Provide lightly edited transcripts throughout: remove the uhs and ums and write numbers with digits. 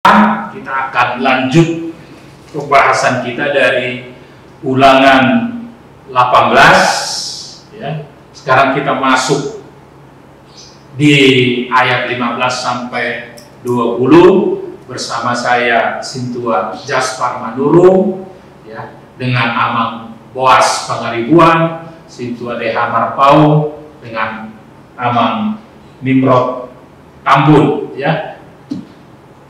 Kita akan lanjut pembahasan kita dari ulangan 18 ya. Sekarang kita masuk di ayat 15 sampai 20 bersama saya Sintua Jaspar Manurung ya, dengan Amang Boas Pangaribuan, Sintua Deha Marpau dengan Amang Nimrod Tambun ya.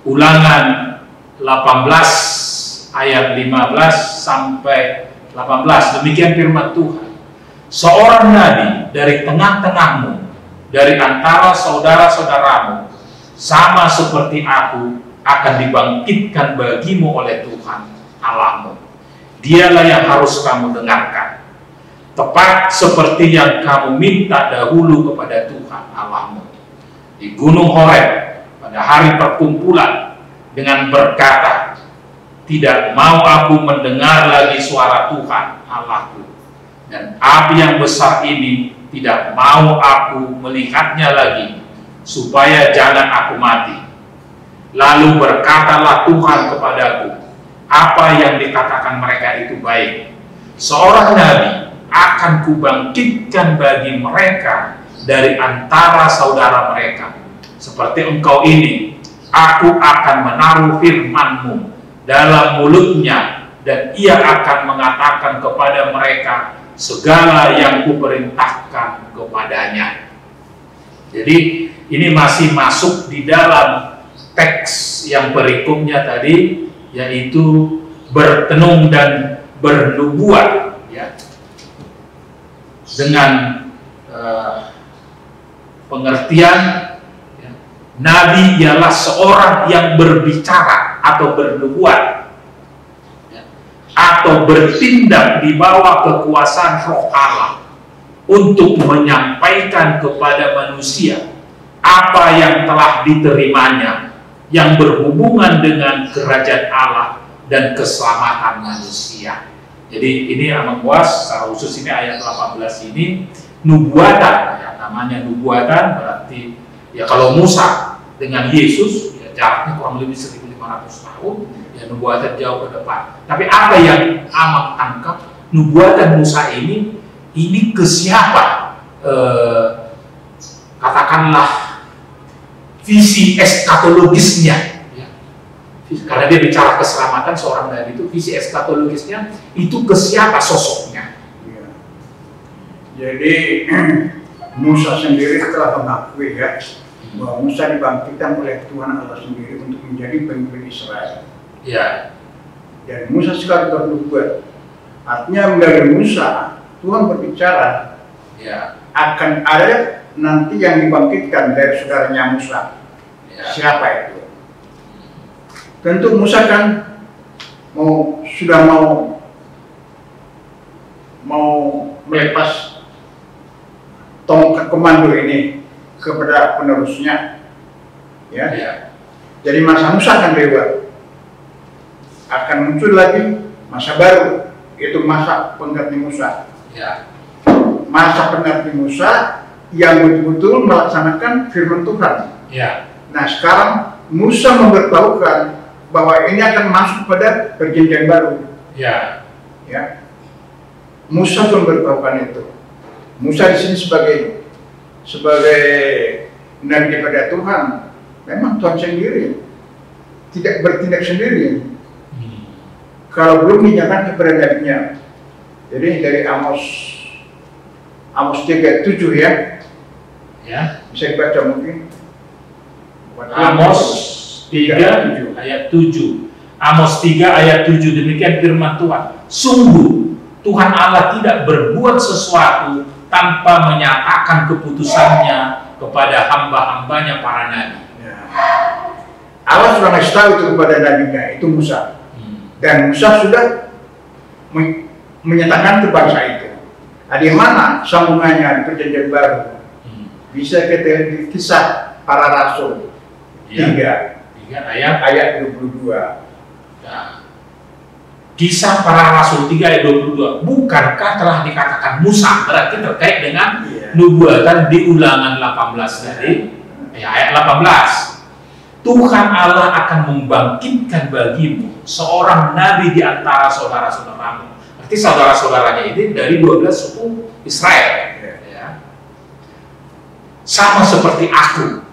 Ulangan 18 ayat 15 sampai 18. Demikian firman Tuhan. Seorang nabi dari tengah-tengahmu, dari antara saudara-saudaramu, sama seperti aku, akan dibangkitkan bagimu oleh Tuhan Allahmu. Dialah yang harus kamu dengarkan, tepat seperti yang kamu minta dahulu kepada Tuhan Allahmu di Gunung Horeb pada hari perkumpulan, dengan berkata, tidak mau aku mendengar lagi suara Tuhan Allahku, dan api yang besar ini tidak mau aku melihatnya lagi, supaya jangan aku mati. Lalu berkatalah Tuhan kepadaku, apa yang dikatakan mereka itu baik. Seorang nabi akan kubangkitkan bagi mereka dari antara saudara mereka. Seperti engkau ini, aku akan menaruh firman-Mu dalam mulutnya, dan ia akan mengatakan kepada mereka segala yang kuperintahkan kepadanya. Jadi ini masih masuk di dalam teks yang berikutnya tadi, yaitu bertenung dan bernubuat ya, dengan pengertian nabi ialah seorang yang berbicara atau bernubuat ya, atau bertindak di bawah kekuasaan Roh Allah untuk menyampaikan kepada manusia apa yang telah diterimanya yang berhubungan dengan kerajaan Allah dan keselamatan manusia. Jadi ini Amang Boas, secara khusus ini ayat 18 ini nubuatan ya, namanya nubuatan berarti ya, kalau Musa dengan Yesus ya, jaraknya kurang lebih 1500 tahun ya, nubuatan jauh ke depan. Tapi apa yang Amang tangkap, nubuatan Musa ini ke siapa? Katakanlah visi eskatologisnya ya. Karena dia bicara keselamatan seorang nabi, itu visi eskatologisnya itu ke siapa sosoknya ya. Jadi Musa sendiri telah mengakui ya, bahwa Musa dibangkitkan oleh Tuhan Allah sendiri untuk menjadi pemimpin Israel. Ya. Dan Musa sekali bernubuat. Artinya dari Musa Tuhan berbicara ya, akan ada nanti yang dibangkitkan dari saudaranya Musa. Ya. Siapa itu? Tentu Musa kan sudah mau melepas tongkat komando ini kepada penerusnya ya. Ya. Jadi masa Musa akan lewat, akan muncul lagi masa baru, yaitu masa pengganti Musa ya. Masa pengganti Musa yang betul-betul melaksanakan firman Tuhan Ya. Nah sekarang Musa memberitahukan bahwa ini akan masuk pada perjanjian baru Ya. ya. Musa memberitahukan itu. Musa di sini sebagai nabi daripada Tuhan, memang Tuhan sendiri tidak bertindak sendiri kalau belum dinyatakan kepada nabinya. Jadi dari Amos 3:7 ya, bisa dibaca mungkin. Amos 3 ayat 7. Amos 3 ayat 7, demikian firman Tuhan. Sungguh Tuhan Allah tidak berbuat sesuatu tanpa menyatakan keputusannya kepada hamba-hambanya para nabi. Ya. Allah sudah ngasih tahu itu kepada nabinya, itu Musa. Dan Musa sudah menyatakan ke bangsa itu. Nah, di mana sambungannya di perjanjian baru? Bisa kita lihat di Kisah Para Rasul 3 ayat 22. Nah, Kisah Para Rasul 3 ayat 22. Bukankah telah dikatakan Musa? Berarti terkait dengan nubuatan di ulangan 18 tadi. Ya, ayat 18. Tuhan Allah akan membangkitkan bagimu seorang nabi di antara saudara-saudaramu. Berarti saudara-saudaranya ini dari 12 suku Israel. Ya. Sama seperti aku.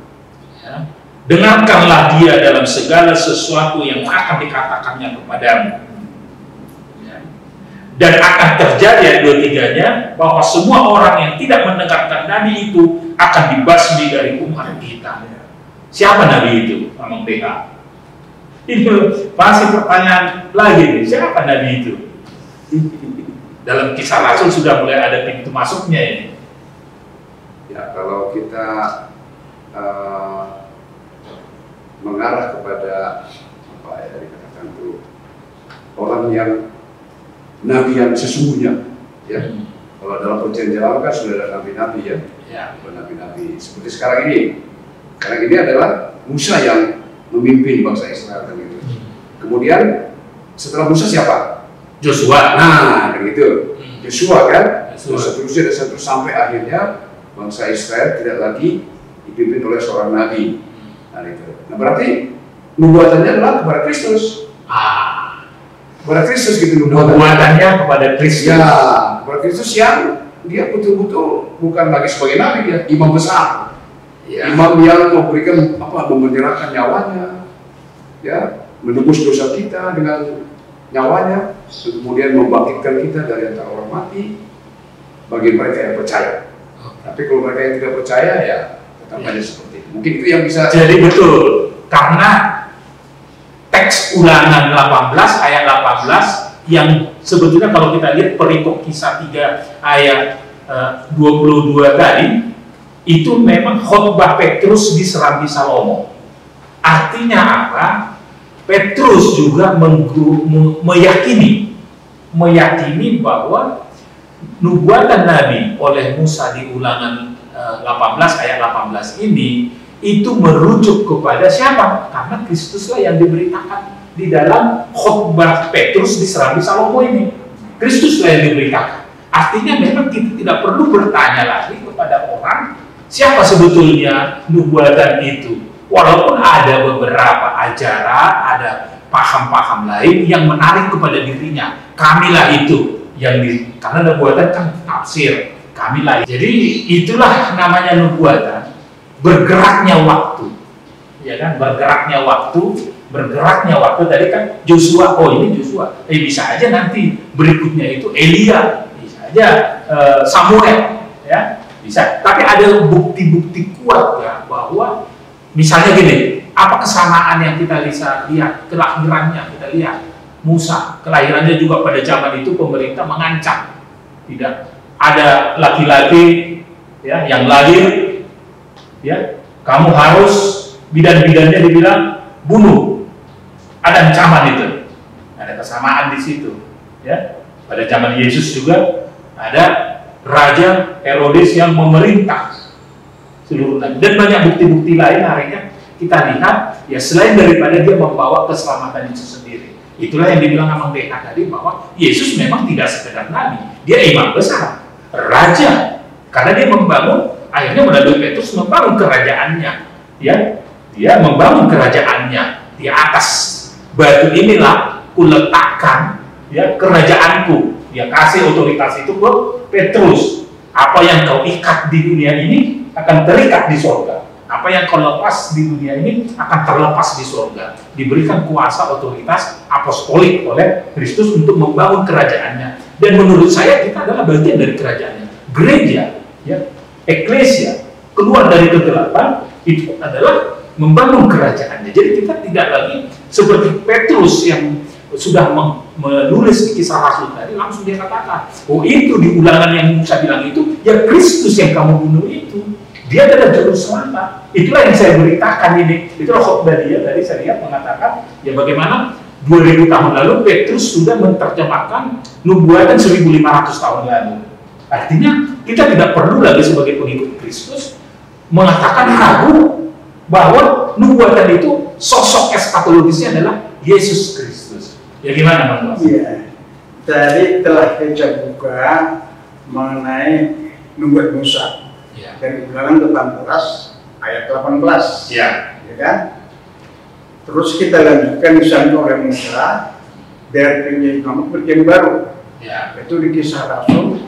Ya. Dengarkanlah dia dalam segala sesuatu yang akan dikatakannya kepadamu. Ya. Dan akan terjadi ayat 23-nya bahwa semua orang yang tidak mendengarkan nabi itu akan dibasmi dari umat kita. Siapa nabi itu? Amang PH. Ini masih pertanyaan lagi nih, siapa nabi itu? Dalam Kisah Rasul sudah mulai ada pintu masuknya ini. Ya, kalau kita mengarah kepada apa ya dikatakan itu orang yang nabi yang sesungguhnya, ya. Kalau dalam perjanjian lama kan sudah ada nabi-nabi ya, nabi-nabi seperti sekarang ini. Sekarang ini adalah Musa yang memimpin bangsa Israel kan gitu. Kemudian setelah Musa siapa? Joshua. Nah, kan gitu. Joshua kan. Seterusnya sampai akhirnya bangsa Israel tidak lagi dipimpin oleh seorang nabi. Nah, itu. Nah, berarti nubuatannya adalah kepada Kristus. Kepada Kristus gitu nubuatannya kepada Kristus. Ya, kepada Kristus yang dia betul-betul bukan lagi sebagai nabi, dia imam besar. Ya. Imam yang memberikan memenyerahkan nyawanya, ya, menebus dosa kita dengan nyawanya, kemudian membangkitkan kita dari antara orang mati bagi mereka yang percaya. Tapi kalau mereka yang tidak percaya, ya tetap aja seperti itu. Mungkin itu yang bisa. Jadi betul, karena teks Ulangan 18 ayat 18 yang sebetulnya kalau kita lihat perikop Kisah 3 ayat 22 tadi, itu memang khotbah Petrus di Serambi Salomo. Artinya apa? Petrus juga meyakini bahwa nubuatan Nabi oleh Musa di Ulangan 18 ayat 18 ini itu merujuk kepada siapa? Karena Kristuslah yang diberitakan di dalam khotbah Petrus di Serambi Salomo ini. Kristuslah yang diberitakan. Artinya memang kita tidak perlu bertanya lagi kepada orang siapa sebetulnya nubuatan itu. Walaupun ada beberapa ajaran, ada paham-paham lain yang menarik kepada dirinya. Kamilah itu yang karena nubuatan kan tafsir. Kamilah. Jadi itulah namanya nubuatan. Bergeraknya waktu. Ya kan? Bergeraknya waktu tadi kan Joshua. Oh, ini Joshua. Bisa aja nanti berikutnya itu Elia. Bisa aja Samuel, ya. Bisa, tapi ada bukti-bukti kuat ya bahwa misalnya gini, apa kesamaan yang kita bisa lihat kelahirannya, kita lihat Musa kelahirannya juga pada zaman itu pemerintah mengancam tidak ada laki-laki ya yang lahir ya kamu harus bidan-bidannya dibilang bunuh, ada ancaman itu, ada kesamaan di situ ya. Pada zaman Yesus juga ada Raja Herodes yang memerintah seluruh nabi dan banyak bukti-bukti lain. Akhirnya kita lihat ya selain daripada dia membawa keselamatan itu sendiri, itulah yang dibilang Amang BH tadi bahwa Yesus memang tidak sekedar nabi, dia imam besar, raja, karena dia membangun, akhirnya melalui Petrus membangun kerajaannya, ya, dia membangun kerajaannya di atas batu inilah kuletakkan ya kerajaanku. Dia kasih otoritas itu ke Petrus. Apa yang kau ikat di dunia ini akan terikat di surga. Apa yang kau lepas di dunia ini akan terlepas di surga. Diberikan kuasa otoritas apostolik oleh Kristus untuk membangun kerajaannya. Dan menurut saya kita adalah bagian dari kerajaannya. Gereja, ya, eklesia, keluar dari kegelapan itu adalah membangun kerajaannya. Jadi kita tidak lagi seperti Petrus yang sudah menulis di Kisah Rasul tadi, langsung dia katakan, oh itu di Ulangan yang Musa bilang itu, ya Kristus yang kamu bunuh itu, dia adalah juru selamat. Itulah yang saya beritakan ini. Itulah khotbah dia tadi saya lihat mengatakan, ya bagaimana 2000 tahun lalu Petrus sudah menerjemahkan nubuatan 1500 tahun lalu. Artinya kita tidak perlu lagi sebagai pengikut Kristus mengatakan ragu bahwa nubuatan itu sosok eskatologisnya adalah Yesus Kristus. Ya gimana Bang? Iya, tadi telah kita buka mengenai nubuat Musa dari Ulangan 18 ayat 18, ya, ya kan? Terus kita lanjutkan disampaikan oleh Musa dari penyanyi kamu perjanjian baru. Ya. Itu di Kisah Rasul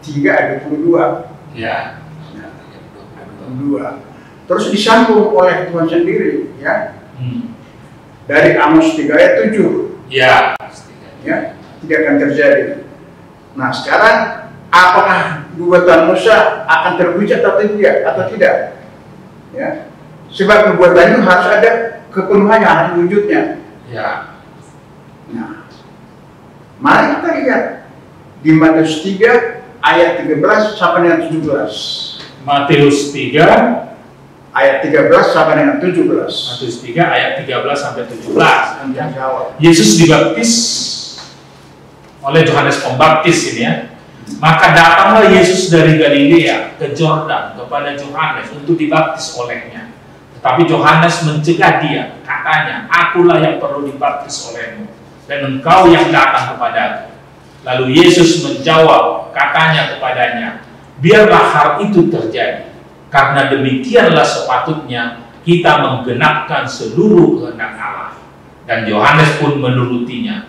3:22. Ya. 22. Terus disambung oleh Tuhan sendiri, ya. Dari Amos 3:7. Ya. Ya, tidak akan terjadi. Nah, sekarang apakah perbuatan Musa akan terwujud atau tidak? Ya. Sebab perbuatan itu harus ada kepenuhannya, ada wujudnya. Ya. Nah, mari kita lihat di Matius 3 ayat 13 sampai dengan 17. Matius 3 ayat 13 sampai dengan 17. Matius 3 ayat 13 sampai 17. Yang jawab. Yesus dibaptis oleh Yohanes Pembaptis ini ya. Maka datanglah Yesus dari Galilea ke Yordan kepada Yohanes untuk dibaptis olehnya. Tetapi Yohanes mencegah dia, katanya, "Akulah yang perlu dibaptis olehmu, dan engkau yang datang kepadaku." Lalu Yesus menjawab, katanya kepadanya, "Biarlah hal itu terjadi, karena demikianlah sepatutnya kita menggenapkan seluruh kehendak Allah." Dan Yohanes pun menurutinya.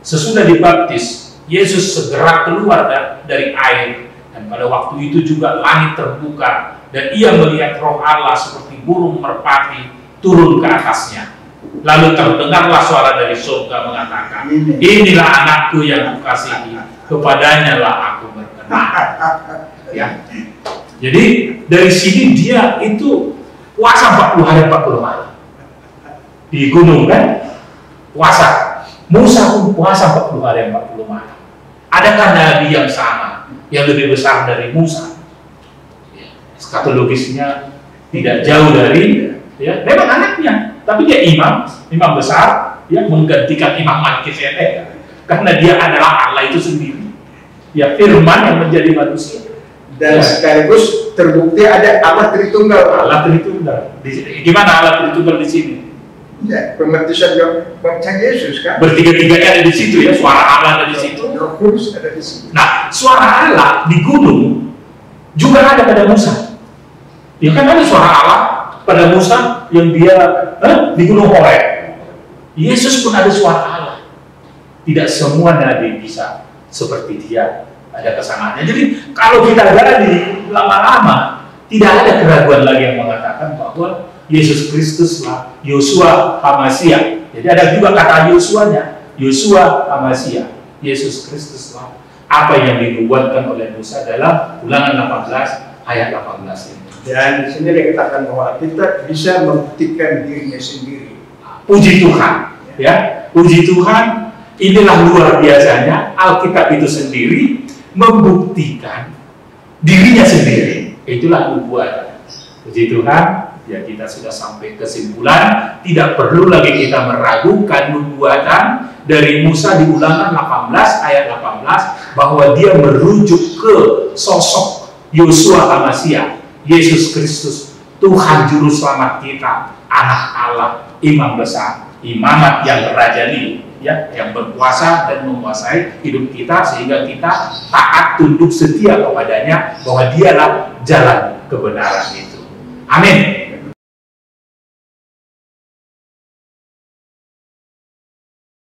Sesudah dibaptis, Yesus segera keluar dari air, dan pada waktu itu juga langit terbuka, dan ia melihat Roh Allah seperti burung merpati turun ke atasnya. Lalu terdengarlah suara dari surga mengatakan, "Inilah anakku yang kukasihi, kepadanya lah aku berkenan." Ya. Jadi dari sini dia itu puasa 40 hari 40 malam di gunung kan, puasa. Musa pun puasa 40 hari 40 malam. Adakah nabi yang sama, yang lebih besar dari Musa? Eskatologisnya tidak jauh dari, ya, memang anaknya, tapi dia imam besar, dia menggantikan Imam Melkisedek karena dia adalah Allah itu sendiri, ya, firman yang menjadi manusia. Dan sekaligus terbukti ada Allah Tritunggal. Allah Tritunggal. Gimana Allah Tritunggal di sini? Ya, pembaptisan baptisan Yesus kan. Bertiga-tiganya ada di situ ya, suara Allah ada di situ. Roh Kudus ada di situ. Nah, suara Allah di gunung juga ada pada Musa. Ya kan ada suara Allah pada Musa yang dia di Gunung Horeb. Yesus pun ada suara Allah. Tidak semua nabi bisa seperti dia, ada kesamaannya. Jadi kalau kita gali lama-lama, tidak ada keraguan lagi yang mengatakan bahwa Yesus Kristus lah Yosua Hamasia. Jadi ada juga kata Yosuanya, Yosua Hamasia. Yesus Kristus lah apa yang dinubuatkan oleh Musa dalam Ulangan 18 ayat 18 ini. Dan di sini dikatakan bahwa kita bisa membuktikan dirinya sendiri. Puji Tuhan, ya, puji Tuhan. Inilah luar biasanya Alkitab itu sendiri membuktikan dirinya sendiri. Itulah nubuat. Puji Tuhan, ya, kita sudah sampai kesimpulan. Tidak perlu lagi kita meragukan nubuatan dari Musa di Ulangan 18 ayat 18 bahwa dia merujuk ke sosok Yosua Hamasia, Yesus Kristus, Tuhan Juru Selamat kita, Anak Allah, Imam besar, imamat yang berajani, ya, yang berkuasa dan menguasai hidup kita sehingga kita taat, tunduk, setia kepadanya, bahwa dialah jalan kebenaran itu. Amin.